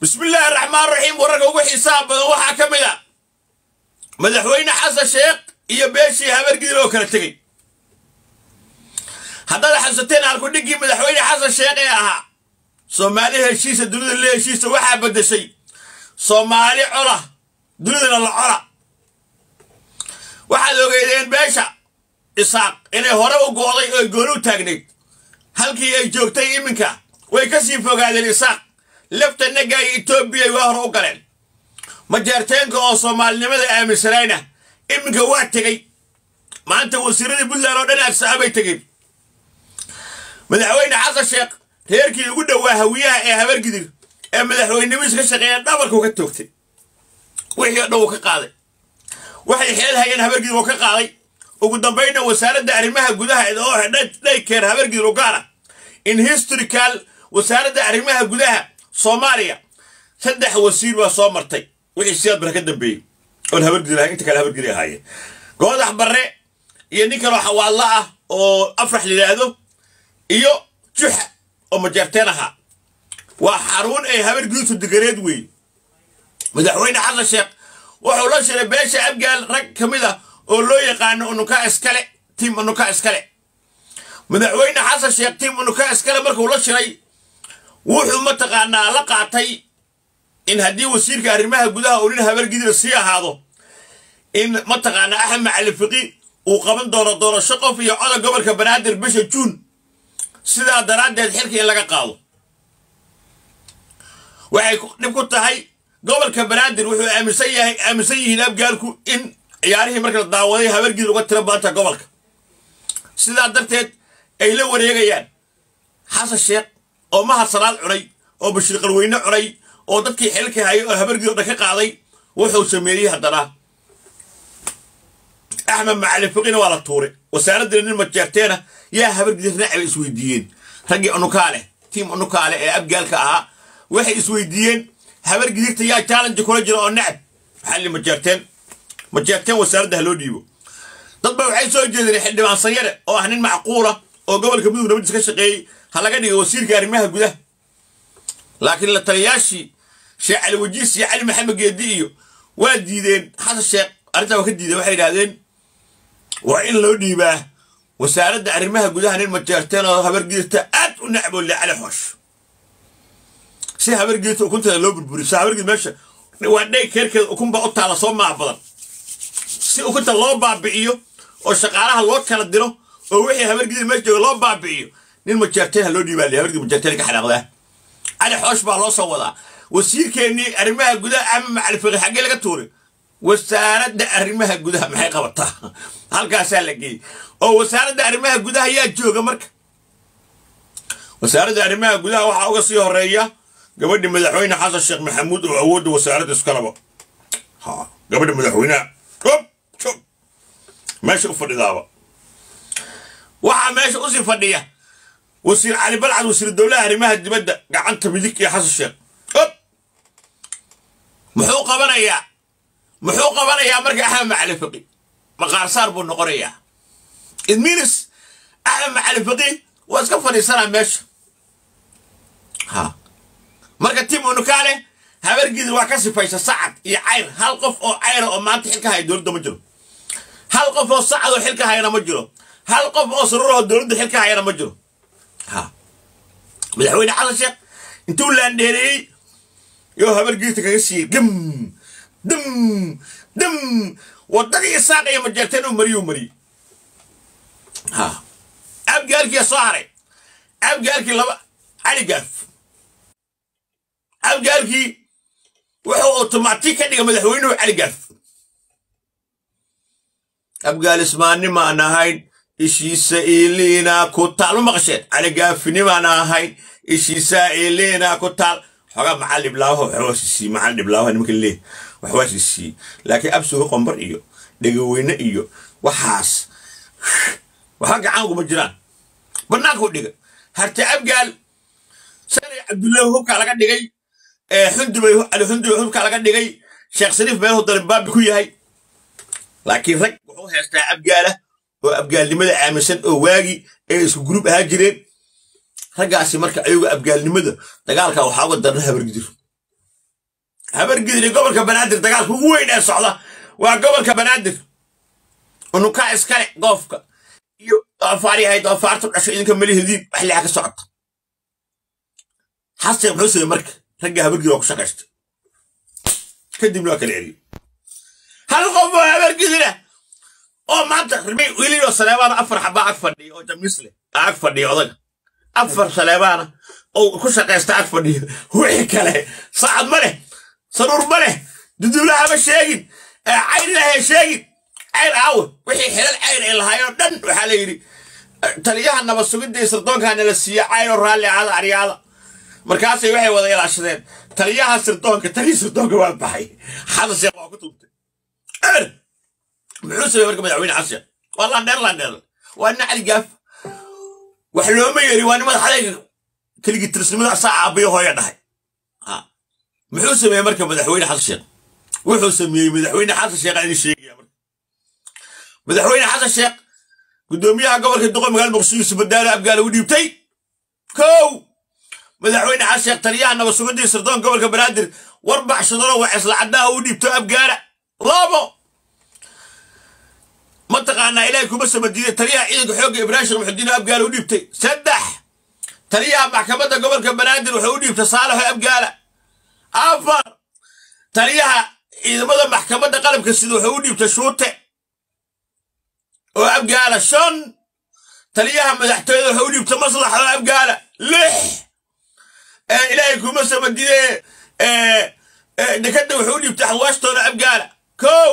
بسم الله الرحمن الرحيم ورقة حساب وحا كمدا مدحوينه حسن شيخ iyo beeshii habargidii loo kala tagay haddana xasateen aan ku dhigi madaxweyne xasan sheekh ee ahaa Soomaali heshiis dunida la heshiis waxa badashay Soomaali cola dunida la cola waxa loogeeyeen beesha isaaq inay hore u gooday oo gool u taagneed halkii ay joogtay iminka way ka sii fogaadeen isaaq lafta nagay Itoobiya waa hore u galeen ma jeerteenka oo Soomaalinimada aaminsanayna iminka waa tagay maanta wasiirada Puntland oo dhan saabay tagay madaxweyne xasan sheekh reerkii ugu dhawaa hawiyaha ee habargidir ee madaxweynimadiisa ka shaqeeya dhabarku ka toogtay wixii dhow ka qaaday waxay xeel hayeen habargidir oo ka qaaday ugu dambeeyna wasaaradda arrimaha gudaha ee oo xidhay keer habargidir oo gaara in historical wasaaradda arrimaha gudaha Soomaaliya saddex wasiir waa soo martay wixii siyaad baraka dambeeyay oo habargidir inta kale habargidir ahaayeen goodax barre iyo nin kale xawaala ah oo afrax lilaado iyo juxa oo majarteenaha waa xarun ay habargidirtu digareed weey madaxweyne xasan sheekh wuxuu la shiray beesha abgaal rag kamida oo loo yaqaan unuka iskale team unuka iskale madaxweyne xasan sheekh team unuka iskale markuu la shiray wuxuu ma taqaanaa la qaatay in hadii wasiirka arrimaha gudaha uu nin habargidir si ahaado in ma taqaanaa Axmed Cali Fiqi uu qaban doono shaqo iyo cod gobolka Banaadir bisha June sida daraadeed xilkii laga qaado waxay dib ku tahay gobolka Banaadir wuxuu aaminsan yihiin abgaalku in ciyaarihii marka la daawaday habargidir uga tira baanta gobolka sida darteed ay la wareegayaan xasan sheekh oo ma hasalaad cunay oo bashir qalweyne cunay oo dadkii xilka hay oo habargidir ka qaaday wuxuu sameeyay haddana Axmed Cali Fiqi waa la tuuray wasaaradda nin ma jeerteena yaa habargidir nacay isweydiiyeen ragii unukaale team unukaale ee abgaalka ahaa waxay isweydiiyeen habargidirta yaa challenge kula jira oo nacab xalli ma jeerteen wasaaradda loo dhiibo dad ba waxay soo jeedeen xildhibaan sayare oo ah nin macquula oo gobolka Mudug nabadiis ka shaqeeyay halaga dhigo wasiirka arrimaha gudaha laakiin la taliyaashii Sheekh Ali Wajiis iyo Ali Maxamed Geedi iyo waa diideen xasan sheekh arinta ka diiday waxay yiraahdeen waa in loo dhiibaa wasaaradda arrimaha gudaha nin ma jeerteen oo habargidirta aad u nacbo la cali xosh si habargidirta ukunta loo burburiyo habargid meesha waa dhay keerkeed ukunba u taala soo ma badan si ukunta loo baabi'iyo oo shaqaalaha loo kala diro oo wixii habargidir meesha loo baabi'iyo nin ma jeerteen loo dhiibaa habargid ma jeerteen ka xanaaqda cali xosh baa loo soo wadaa wasiirkeeni arrimaha gudaha Axmed Cali Fiqi xagee laga tuuray wasaaradda arrimaha gudaha maxay qabataa halkaas la geeyay oo wasaaradda arrimaha gudaha yaa jooga marka wasaaradda arrimaha gudaha waxa uga sii horeeya gabadha madaxweyne xasan sheekh maxamuud oo awood wasaaradda iskalaba gabadha madaxweynaha meesha u fadhidaaba waxa meesha u sii fadhiya wasiir cali balcad wasiir dawladda arrimaha dibadda gacanta midig iyo xasan sheekh muxuu qabanayaa marka Axmed Cali Fiqi maqaar saar buu noqonayaa idminis Axmed Cali Fiqi waa iska fadhiisana meesha marka team unukaale habargidir waa ka sifaysa sacad iyo cayr hal qof oo cayr oo maanta xilka hay dowladda ma jiro hal qof oo sacad oo xilka hayna ma jiro hal qof oo sarro oo dowladda xilka hayna ma jiro madaxweyne xasan sheekh intuu laandheeriyay yoo habargidirta kaga siiyay dum wadadii saaqay ma jeerteen oo mariyo abgaalkii soo haray abgaalkii laba cali gaaf abgaalkii wuxuu automatic ka dhigay madaxweynuhu cali gaaf abgaal ismaani ma anahayn ishiisa ilina ku taal maqasheed cali gaafini ma anahayn ishiisa ilina ku taal xogaa macallib laaho xawasiisi macallib laaho nimanka leey waxwaasiisi laakiin absuhu qombar iyo dhagaweyne iyo waxaas waxa gacan ugu jiraan banaanku dhiga harta abgaal sanay Cabdullaahi hubka laga dhigay xundubay ali xundubay hubka laga dhigay Sheekh Sariif meel hodan baab ku yahay laakiin rag wuxuu heestaa abgaala oo abgaalnimada aaminsan oo waagi ee isku group ahaa jireen raggaasi marka ayagu abgaalnimada dagaalka waxaa uga darna habargidir gobolka banaadir dagaalka ugu weyn ee socda waa gobolka banaadir unuka iskale goofka iyo doofaaryahay doofaartu dhasho idinka malihidiin wax lixa ka socota xasan muxuu sameeyey marka ragga habargidir oo ku shaqaysta kadibna waa kala celiyo hal qof oo habargidira oo maanta rimay wiilio saleebaana afar xabaa ag fadhiyo oo jamisle ag fadhiyo odaga afar saleebaana oo ku shaqaysta ag fadhiyo wixii kale saacad ma leh saruur ma leh duduulaha ma sheegin cayr ilahay sheegin cayr aawe wixii xilal cayr ay lahaayeen dhan waxaa la yidhi taliyaha nabad sugidda sirdoonkaana la siiya cayr oo raalli aada aryaada markaasay waxay wada ilaashadeen taliyaha sirdoonka taliya sirdoonka waa baxay xasan sheekh waa ku tuntay muxuu sameeyey marka madaxweyne xasan waa landheer waa nacli gaaf wax looma yeeri waa nimada xalayga keligii tirisnimada saa aabiyo hooya dhahay muxuu sameeyey marka madaxweyne xasan sheekh wuxuu sameeyey madaxweyne xasan sheekh aan sheegaya marka madaxweyne xasan sheekh gudoomiyaha gobolka duqo magaalada muqdisho badaalo abgaal u dhiibtay kow madaxweyne xasan sheekh taliyaha nabad sugidda sirdoon gobolka banaadir warbax shadaro waa isla caddaha u dhiibto abgaala labo mataqaanaa ilaahay kuma samadiiday taliyaha ciidanka xoogga ibraahim sheekh muxudiin abgaala u dhiibtay saddex taliyaha maxkamadda gobolka banaadir wuxuu u dhiibtay saalaxo abgaala afar taliyaha ciidamada maxkamadda qalabka sida wuxuu u dhiibtay shuute oo abgaala shan taliyaha madaxtooyada wuxuu u dhiibtay maslax oo abgaala lix ilaahay kuma samadiiday dekadda wuxuu u dhiibtay xawaashtoona abgaala kow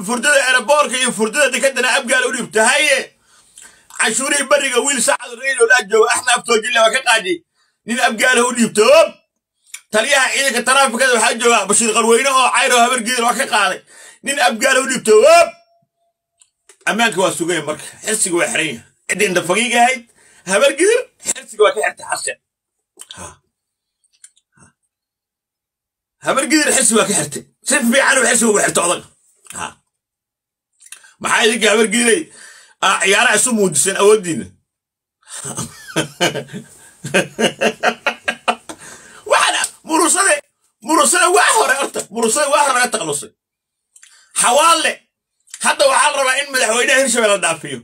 furdada aeroboorka iyo furdada dekedana abgaala u dhiibtay haye cashuurihii bariga wiil saacad reeyo la joogo axmed abtoojille waa ka qaadiyey nin abgaala u dhiibtay hoob taliyaha ciidanka taraafikada waxaa jooga bashiir qarweyne oo cayro habargidir waa ka qaaday nin abgaala u dhiibtay hoob ammaanka waa sugaya marka xirsiga waa xiran yahay cidda inda fagiiga ahayd habargidir xirsiga waa ka xirtay xasan habargidir xirsiga waa ka xirtay si fiican uu xirsiga ugu xirtay odaga maxaa idinka habargidiray ciyaaraha isu muujisan awooddiina waxaana murusada waa hore horta murusada waa hore laga taqalusay xawaalle hadda waxaa la rabaa in madaxweynaha hirshabelle la dhaafiyo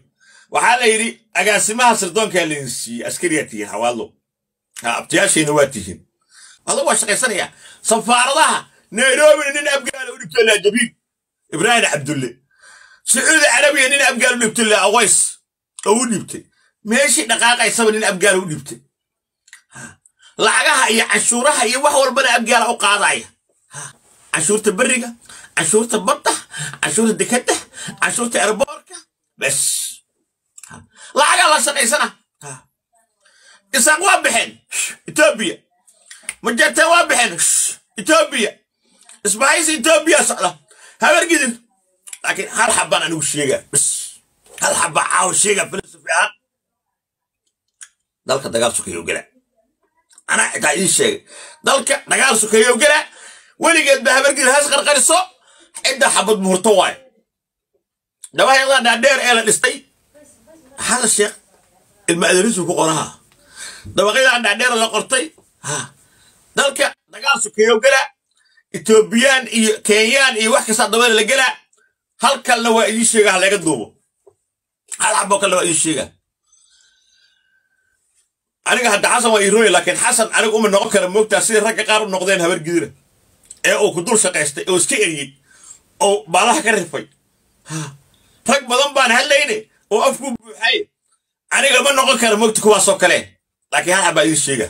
waxaa la yidhi agaasimaha sirdoonkaa laydin siiyey askariyaa tihiin xawaallo abtiyaashayna waa tihiin adag waa shaqaysanayaa safaaradaha nairobina nin abgaala u dhibtay laajabiin ibraahim cabdulle sacuudi carabiya nin abgaal u dhibtay la aways oo u dhibtay meeshii dhaqaaqaysaba nin abgaal u dhibtay lacagaha iyo cashuuraha iyo wax walbana abgaala u qaadaya cashuurta bariga cashuurta badda cashuurta dekadda cashuurta airboorka bas lacagaa la shaqaysana isaaq waa baxeen etoobiya majarteen waa baxeen etoobiya isbahaysi etoobiya socda habargidir laakiin hal xabaan anigu sheega bas hal xabaa caaw sheega filosofi ahaan dalka dagaal sukayo gala anaa xitaa ii sheegay dalka dagaal sukayo gala weligeed ba habargidir haas qarqariso cidda xabad muhurto waayo dhawaayada dhaadheer ee la dhistay xasan sheekh ilma adariisu ku qoraha dabaqyada dhaadheer la qortay dalka dagaal sukayo gala etoobiyaan iyo kenyaan iyo wax kasta dabada la gala halkalna waa idin sheega laga duubo hal xabo kale waa idin sheega aniga hadda xasan waa iirooy laakiin xasan aniga uma noqon kara moogtaa sida ragga qaar u noqdeen habargidira ee uu ku dul shaqaystay oo iska eriyey oo baalaha ka rifay rag badan baan hadlayne oo afku buuxay aniga ma noqon kara moogta kuwaasoo kale laakiin hal xabaa idin sheega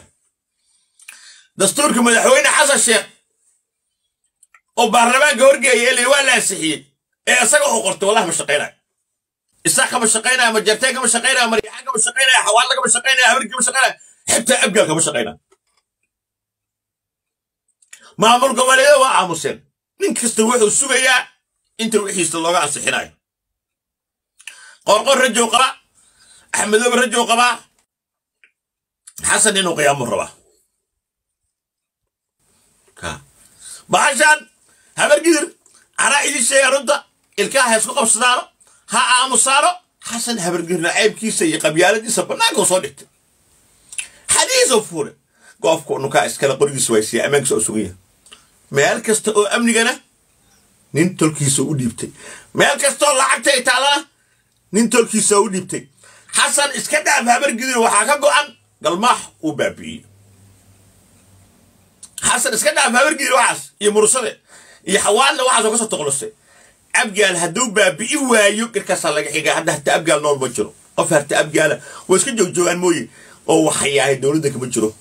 dastuurka madaxweyne xasan sheekh oo baarlamaanka horgeeyay ee waa la ansixiyey ee asaga uu qortay wallahi ma shaqeynayo isaaq kama shaqeynayo majarteen kama shaqeynayo maryaxaan kama shaqeynayo xawaalla kama shaqeynayo habargi kama shaqeynayo xitaa abgaal kama shaqeynayo maamul goboleedyada waa aamuseen nin kasta wuxuu sugayaa inta wixiisa looga ansixinayo qorqor rajow qaba axmedoobe rajow qaba xasan inuu qiyaamo rabaa bahashaan habargidir anaa idin sheega runta ilkaha ha isku qabsadaano ha aamusaano xasan habargirna ceybkiisa iyo qabyaaladiisa bannaanka u soo dhigtay حديث فورة قف كونك إسكال قرية سويسية أمانك سوسوية مالك استو أمني ننتلكي سعودي بتي مالك استو لعبتي تعالى ننتلكي سعودي بتي حسن إسكدع بهبر جدير وحاكا عن قلمح وبابي حسن إسكدع بهبر جدير وعس يمرسله يحوال له وعس وقصة تغلصه أبجال هدوك بابي وايو كركسر لك حاجة هذا حتى أبجال نور بجرو قفرت أبجال وإسكد جوان موي أو حياة دولتك بجرو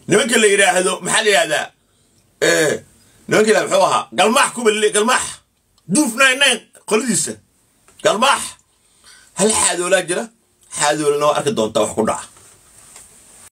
نمك اللي يراها هذا محل هذا نمك اللي بحوها قلمح كوب اللي قلمح دوف ناين قلديسه قلمح هل حادو لا جرا حادو لنا أركض دون توح كلها